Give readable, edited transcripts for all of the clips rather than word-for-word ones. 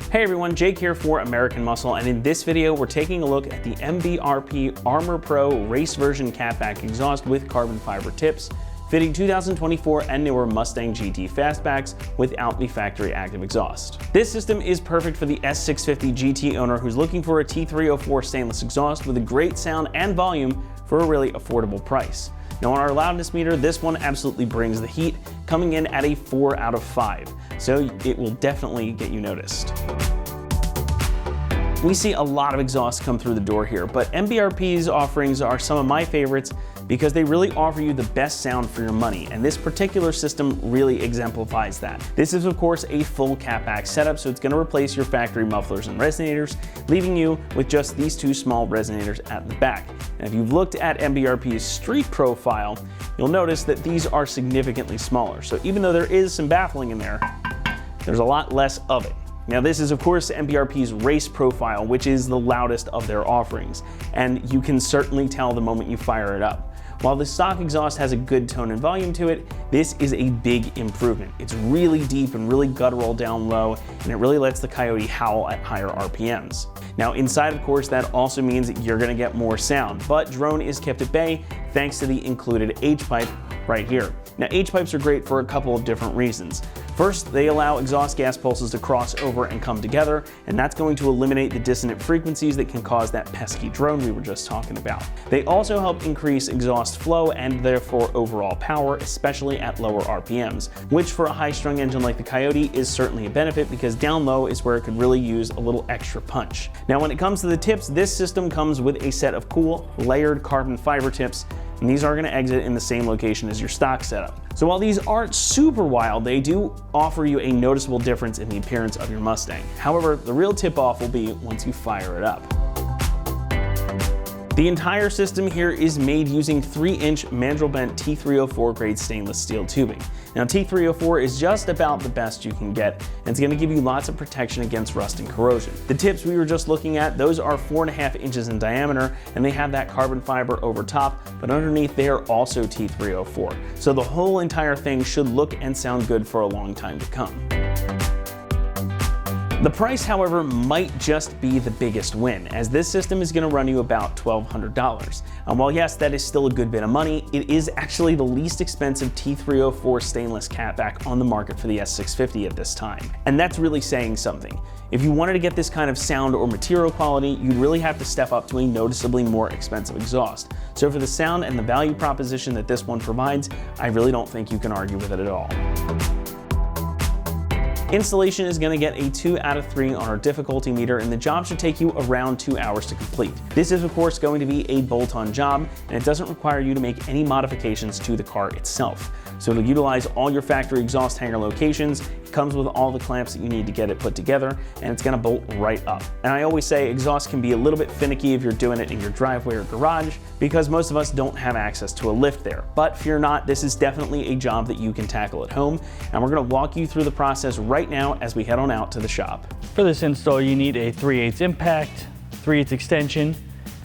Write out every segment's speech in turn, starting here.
Hey everyone, Jake here for American Muscle, and in this video we're taking a look at the MBRP Armor Pro Race Version Catback Exhaust with carbon fiber tips, fitting 2024 and newer Mustang GT Fastbacks without the factory active exhaust. This system is perfect for the S650 GT owner who's looking for a T304 stainless exhaust with a great sound and volume for a really affordable price. Now on our loudness meter, this one absolutely brings the heat, coming in at a 4 out of 5, so it will definitely get you noticed. We see a lot of exhaust come through the door here, but MBRP's offerings are some of my favorites because they really offer you the best sound for your money, and this particular system really exemplifies that. This is of course a full catback setup, so it's going to replace your factory mufflers and resonators, leaving you with just these two small resonators at the back. And if you've looked at MBRP's street profile, you'll notice that these are significantly smaller. So even though there is some baffling in there, there's a lot less of it. Now this is of course MBRP's race profile, which is the loudest of their offerings, and you can certainly tell the moment you fire it up. While the stock exhaust has a good tone and volume to it, this is a big improvement. It's really deep and really guttural down low, and it really lets the Coyote howl at higher RPMs. Now inside, of course, that also means that you're gonna get more sound, but drone is kept at bay thanks to the included H-pipe right here. Now H-pipes are great for a couple of different reasons. First, they allow exhaust gas pulses to cross over and come together, and that's going to eliminate the dissonant frequencies that can cause that pesky drone we were just talking about. They also help increase exhaust flow and therefore overall power, especially at lower RPMs, which for a high-strung engine like the Coyote is certainly a benefit because down low is where it could really use a little extra punch. Now when it comes to the tips, this system comes with a set of cool layered carbon fiber tips, and these are going to exit in the same location as your stock setup. So while these aren't super wild, they do offer you a noticeable difference in the appearance of your Mustang. However, the real tip-off will be once you fire it up. The entire system here is made using 3-inch mandrel bent T304 grade stainless steel tubing. Now T304 is just about the best you can get, and it's going to give you lots of protection against rust and corrosion. The tips we were just looking at, those are 4.5 inches in diameter, and they have that carbon fiber over top, but underneath they are also T304. So the whole entire thing should look and sound good for a long time to come. The price, however, might just be the biggest win, as this system is going to run you about $1,200. And while yes, that is still a good bit of money, it is actually the least expensive T304 stainless catback on the market for the S650 at this time. And that's really saying something. If you wanted to get this kind of sound or material quality, you'd really have to step up to a noticeably more expensive exhaust. So for the sound and the value proposition that this one provides, I really don't think you can argue with it at all. Installation is going to get a 2 out of 3 on our difficulty meter, and the job should take you around 2 hours to complete. This is of course going to be a bolt-on job, and it doesn't require you to make any modifications to the car itself. So it'll utilize all your factory exhaust hanger locations, it comes with all the clamps that you need to get it put together, and it's going to bolt right up. And I always say exhaust can be a little bit finicky if you're doing it in your driveway or garage, because most of us don't have access to a lift there. But fear not, this is definitely a job that you can tackle at home, and we're going to walk you through the process right now as we head on out to the shop. For this install, you need a 3/8 impact, 3/8 extension,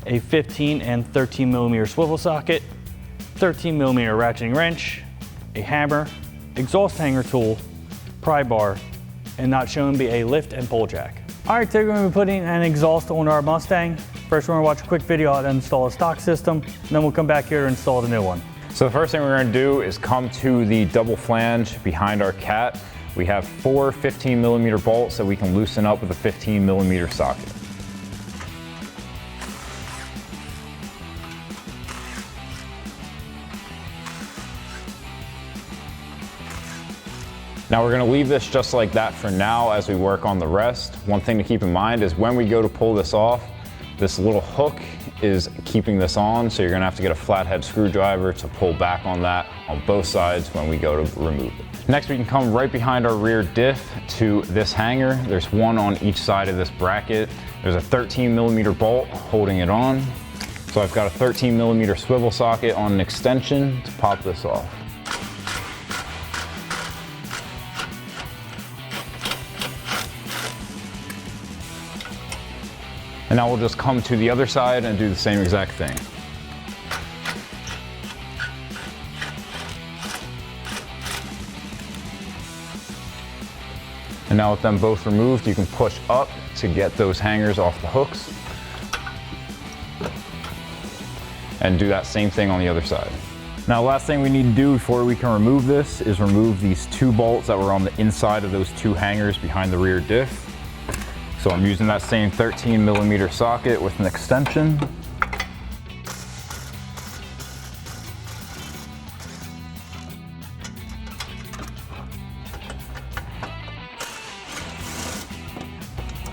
a 15 and 13 millimeter swivel socket, 13 millimeter ratcheting wrench, a hammer, exhaust hanger tool, pry bar, and not shown be a lift and pull jack. All right, today we're going to be putting an exhaust on our Mustang. First, we're going to watch a quick video how to install a stock system, and then we'll come back here to install the new one. So the first thing we're going to do is come to the double flange behind our cat. We have 4 15 millimeter bolts that we can loosen up with a 15 millimeter socket. Now we're going to leave this just like that for now as we work on the rest. One thing to keep in mind is when we go to pull this off, this little hook is keeping this on, so you're going to have to get a flathead screwdriver to pull back on that on both sides when we go to remove it. Next, we can come right behind our rear diff to this hanger. There's one on each side of this bracket. There's a 13 millimeter bolt holding it on. So I've got a 13 millimeter swivel socket on an extension to pop this off. And now we'll just come to the other side and do the same exact thing. And now with them both removed, you can push up to get those hangers off the hooks. And do that same thing on the other side. Now, last thing we need to do before we can remove this is remove these 2 bolts that were on the inside of those 2 hangers behind the rear diff. So I'm using that same 13mm socket with an extension.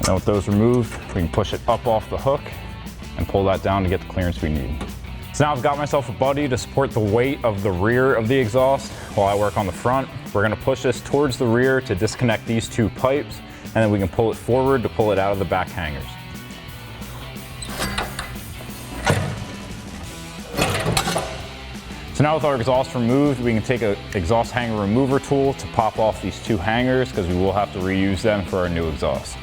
Now with those removed, we can push it up off the hook and pull that down to get the clearance we need. So now I've got myself a buddy to support the weight of the rear of the exhaust while I work on the front. We're gonna push this towards the rear to disconnect these 2 pipes, and then we can pull it forward to pull it out of the back hangers. So now with our exhaust removed, we can take an exhaust hanger remover tool to pop off these 2 hangers because we will have to reuse them for our new exhaust.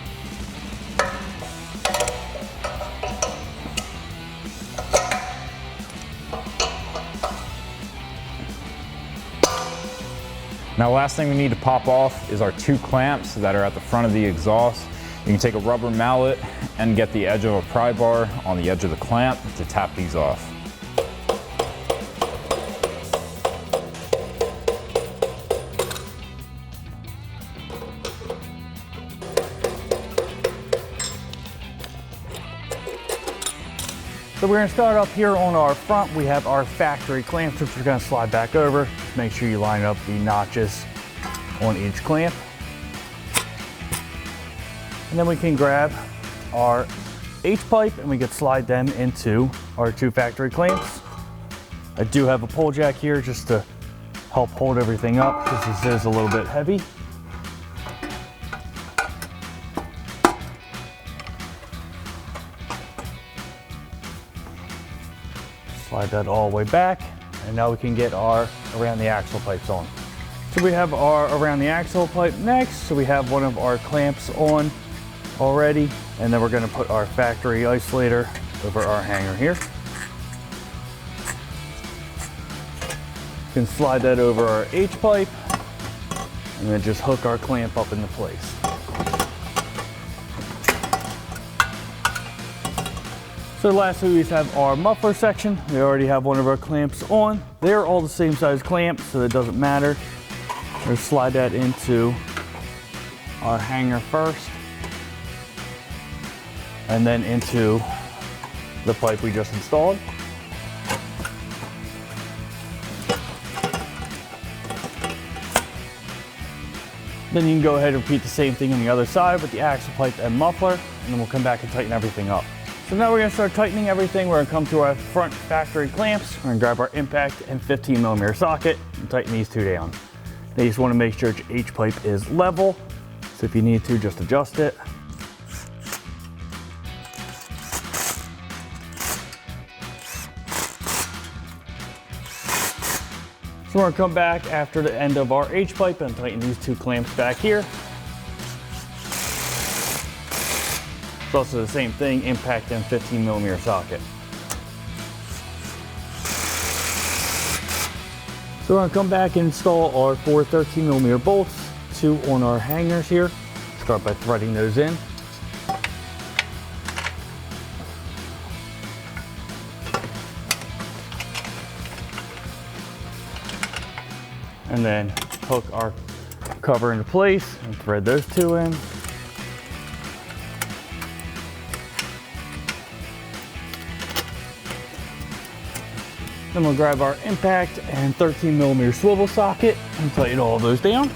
Now, last thing we need to pop off is our 2 clamps that are at the front of the exhaust. You can take a rubber mallet and get the edge of a pry bar on the edge of the clamp to tap these off. So we're gonna start up here on our front. We have our factory clamps, which we're gonna slide back over. Just make sure you line up the notches on each clamp. And then we can grab our H-pipe and we can slide them into our 2 factory clamps. I do have a pull jack here just to help hold everything up because this is a little bit heavy. Slide that all the way back, and now we can get our around the axle pipes on. So we have our around the axle pipe next. So we have one of our clamps on already, and then we're going to put our factory isolator over our hanger here. You can slide that over our H pipe, and then just hook our clamp up into place. So lastly, we have our muffler section. We already have one of our clamps on. They're all the same size clamps, so it doesn't matter. We'll slide that into our hanger first, and then into the pipe we just installed. Then you can go ahead and repeat the same thing on the other side with the axle pipe and muffler, and then we'll come back and tighten everything up. So now we're gonna start tightening everything. We're gonna come to our front factory clamps. We're gonna grab our impact and 15mm socket and tighten these 2 down. Now you just wanna make sure your H-pipe is level. So if you need to, just adjust it. So we're gonna come back after the end of our H-pipe and tighten these 2 clamps back here. It's also the same thing, impact and 15mm socket. So we're gonna come back and install our 4 13mm bolts, 2 on our hangers here. Start by threading those in. And then hook our cover into place and thread those 2 in. Then we'll grab our impact and 13mm swivel socket and tighten all of those down.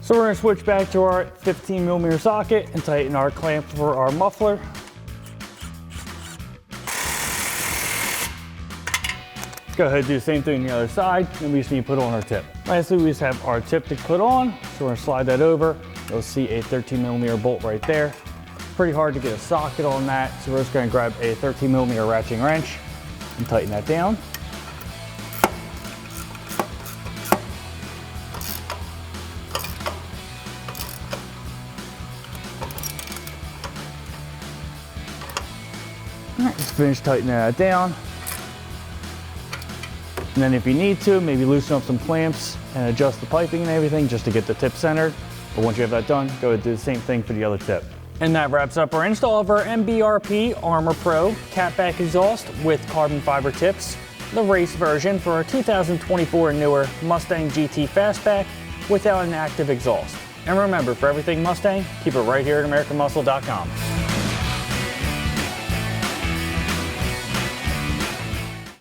So we're gonna switch back to our 15mm socket and tighten our clamp for our muffler. Go ahead and do the same thing on the other side, and we just need to put on our tip. Lastly, we just have our tip to put on, so we're gonna slide that over. You'll see a 13mm bolt right there. Pretty hard to get a socket on that, so we're just gonna grab a 13mm ratcheting wrench and tighten that down. finish tightening that down. And then if you need to, maybe loosen up some clamps and adjust the piping and everything just to get the tip centered. But once you have that done, go ahead and do the same thing for the other tip. And that wraps up our install of our MBRP Armor Pro catback exhaust with carbon fiber tips, the race version for our 2024 and newer Mustang GT Fastback without an active exhaust. And remember, for everything Mustang, keep it right here at AmericanMuscle.com.